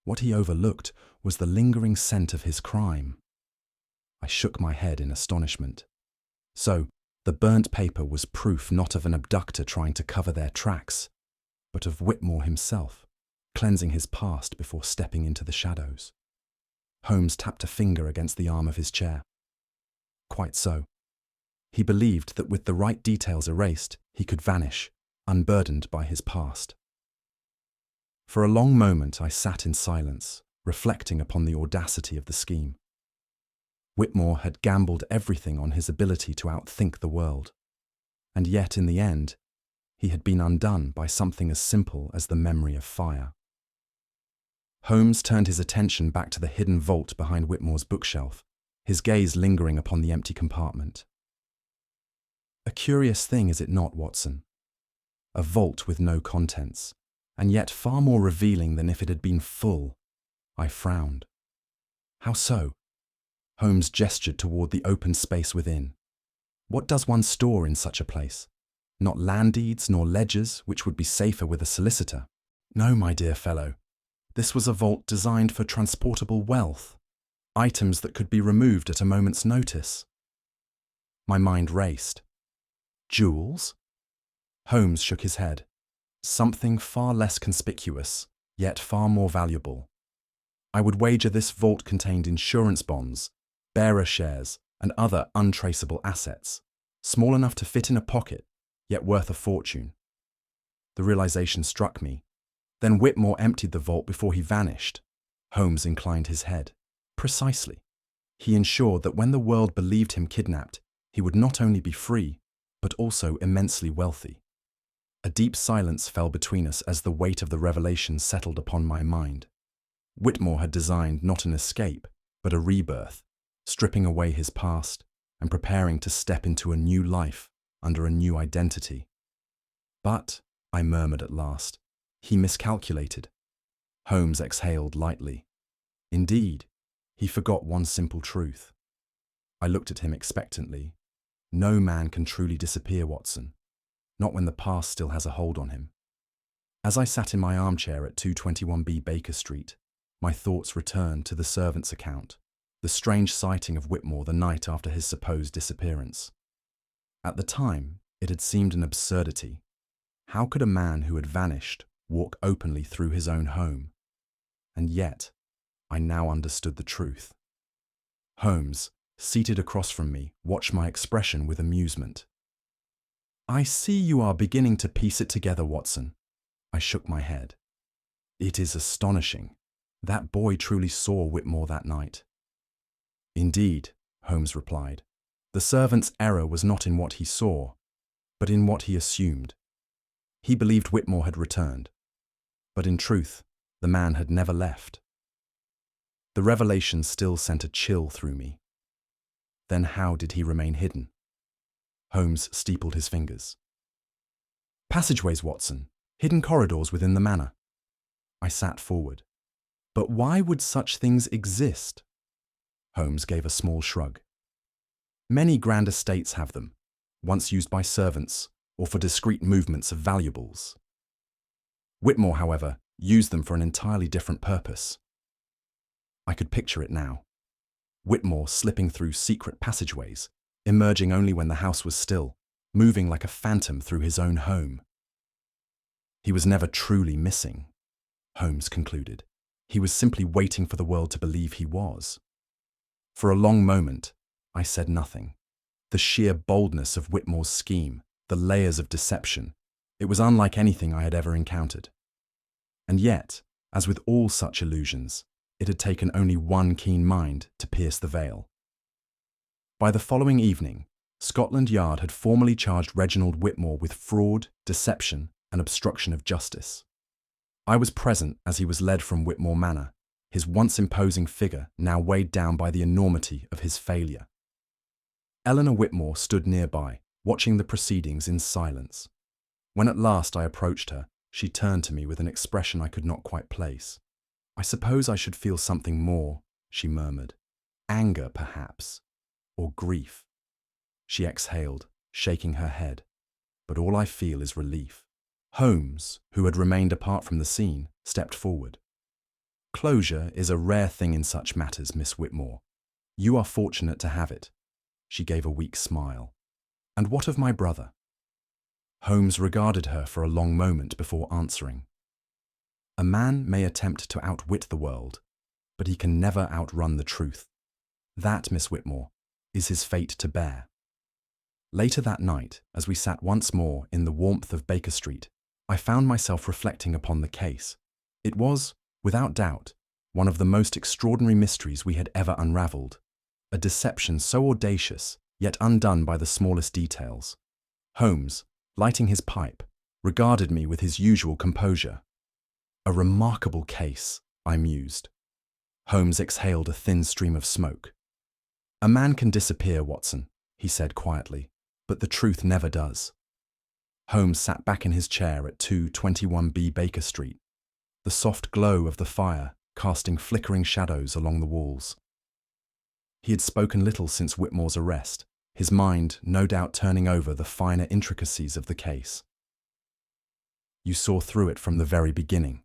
What he overlooked was the lingering scent of his crime. I shook my head in astonishment. So, the burnt paper was proof not of an abductor trying to cover their tracks, but of Whitmore himself, cleansing his past before stepping into the shadows. Holmes tapped a finger against the arm of his chair. Quite so. He believed that with the right details erased, he could vanish, unburdened by his past. For a long moment I sat in silence, reflecting upon the audacity of the scheme. Whitmore had gambled everything on his ability to outthink the world, and yet in the end, he had been undone by something as simple as the memory of fire. Holmes turned his attention back to the hidden vault behind Whitmore's bookshelf, his gaze lingering upon the empty compartment. A curious thing, is it not, Watson? A vault with no contents, and yet far more revealing than if it had been full. I frowned. How so? Holmes gestured toward the open space within. What does one store in such a place? Not land deeds nor ledgers, which would be safer with a solicitor. No, my dear fellow. This was a vault designed for transportable wealth, items that could be removed at a moment's notice. My mind raced. Jewels? Holmes shook his head. Something far less conspicuous, yet far more valuable. I would wager this vault contained insurance bonds, bearer shares, and other untraceable assets, small enough to fit in a pocket, yet worth a fortune. The realization struck me. Then Whitmore emptied the vault before he vanished. Holmes inclined his head. Precisely. He ensured that when the world believed him kidnapped, he would not only be free, but also immensely wealthy. A deep silence fell between us as the weight of the revelation settled upon my mind. Whitmore had designed not an escape, but a rebirth, stripping away his past and preparing to step into a new life under a new identity. But, I murmured at last, he miscalculated. Holmes exhaled lightly. Indeed, he forgot one simple truth. I looked at him expectantly. No man can truly disappear, Watson, not when the past still has a hold on him. As I sat in my armchair at 221B Baker Street, my thoughts returned to the servant's account, the strange sighting of Whitmore the night after his supposed disappearance. At the time, it had seemed an absurdity. How could a man who had vanished walk openly through his own home? And yet, I now understood the truth. Holmes, seated across from me, watched my expression with amusement. I see you are beginning to piece it together, Watson. I shook my head. It is astonishing. That boy truly saw Whitmore that night. Indeed, Holmes replied. The servant's error was not in what he saw, but in what he assumed. He believed Whitmore had returned, but in truth, the man had never left. The revelation still sent a chill through me. Then how did he remain hidden? Holmes steepled his fingers. Passageways, Watson, hidden corridors within the manor. I sat forward. But why would such things exist? Holmes gave a small shrug. Many grand estates have them, once used by servants or for discreet movements of valuables. Whitmore, however, used them for an entirely different purpose. I could picture it now. Whitmore slipping through secret passageways, emerging only when the house was still, moving like a phantom through his own home. He was never truly missing, Holmes concluded. He was simply waiting for the world to believe he was. For a long moment, I said nothing. The sheer boldness of Whitmore's scheme, the layers of deception, it was unlike anything I had ever encountered. And yet, as with all such illusions, it had taken only one keen mind to pierce the veil. By the following evening, Scotland Yard had formally charged Reginald Whitmore with fraud, deception, and obstruction of justice. I was present as he was led from Whitmore Manor, his once imposing figure now weighed down by the enormity of his failure. Eleanor Whitmore stood nearby, watching the proceedings in silence. When at last I approached her, she turned to me with an expression I could not quite place. I suppose I should feel something more, she murmured. Anger, perhaps, or grief. She exhaled, shaking her head. But all I feel is relief. Holmes, who had remained apart from the scene, stepped forward. Closure is a rare thing in such matters, Miss Whitmore. You are fortunate to have it. She gave a weak smile. And what of my brother? Holmes regarded her for a long moment before answering. A man may attempt to outwit the world, but he can never outrun the truth. That, Miss Whitmore, is his fate to bear. Later that night, as we sat once more in the warmth of Baker Street, I found myself reflecting upon the case. It was, without doubt, one of the most extraordinary mysteries we had ever unravelled, a deception so audacious, yet undone by the smallest details. Holmes, lighting his pipe, regarded me with his usual composure. A remarkable case, I mused. Holmes exhaled a thin stream of smoke. A man can disappear, Watson, he said quietly, but the truth never does. Holmes sat back in his chair at 221B Baker Street, the soft glow of the fire casting flickering shadows along the walls. He had spoken little since Whitmore's arrest, his mind no doubt turning over the finer intricacies of the case. "You saw through it from the very beginning,"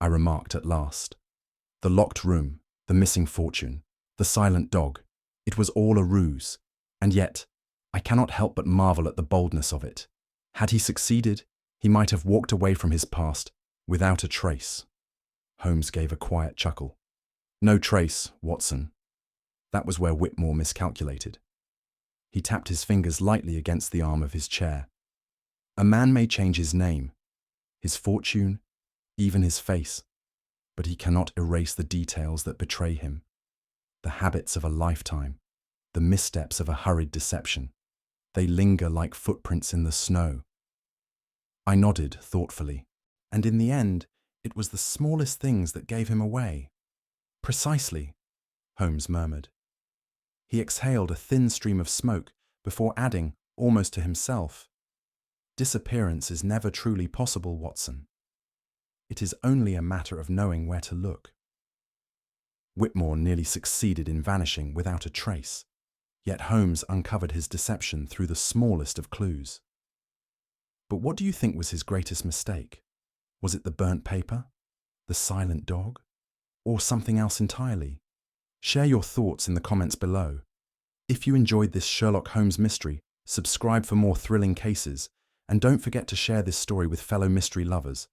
I remarked at last. "The locked room, the missing fortune, the silent dog, it was all a ruse, and yet I cannot help but marvel at the boldness of it. Had he succeeded, he might have walked away from his past without a trace." Holmes gave a quiet chuckle. "No trace, Watson. That was where Whitmore miscalculated." He tapped his fingers lightly against the arm of his chair. "A man may change his name, his fortune, even his face, but he cannot erase the details that betray him, the habits of a lifetime, the missteps of a hurried deception. They linger like footprints in the snow." I nodded thoughtfully, and in the end, it was the smallest things that gave him away. "Precisely," Holmes murmured. He exhaled a thin stream of smoke before adding, almost to himself, "Disappearance is never truly possible, Watson. It is only a matter of knowing where to look." Whitmore nearly succeeded in vanishing without a trace, yet Holmes uncovered his deception through the smallest of clues. But what do you think was his greatest mistake? Was it the burnt paper, the silent dog, or something else entirely? Share your thoughts in the comments below. If you enjoyed this Sherlock Holmes mystery, subscribe for more thrilling cases, and don't forget to share this story with fellow mystery lovers.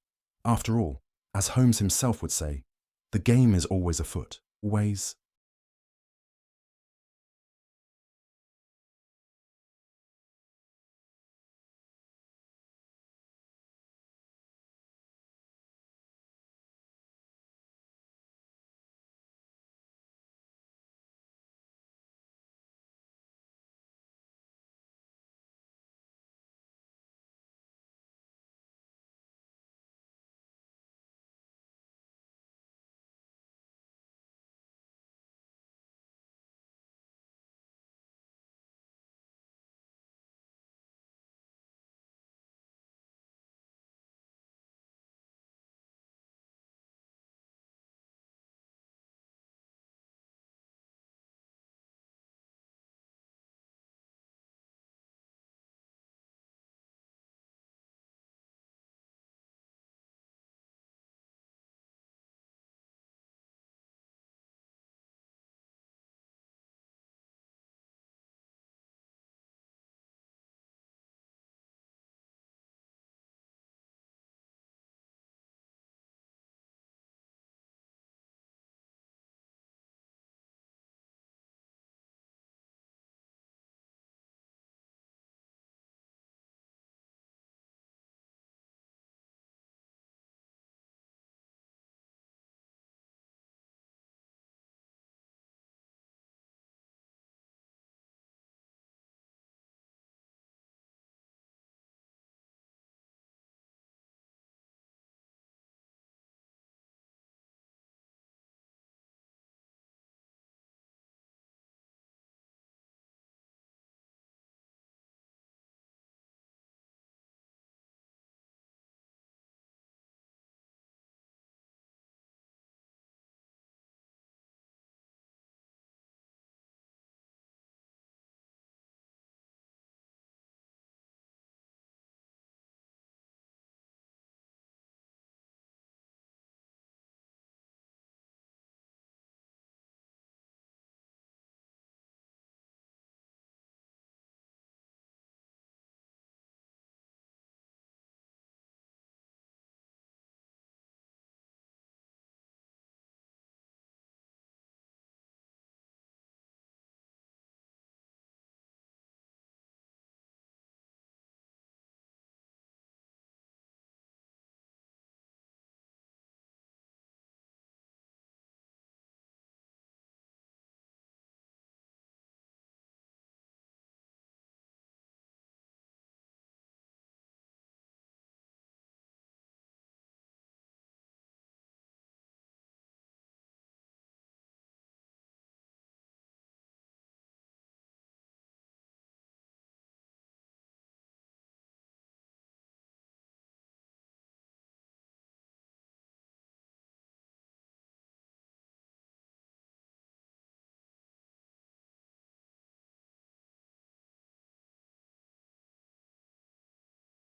After all, as Holmes himself would say, the game is always afoot, always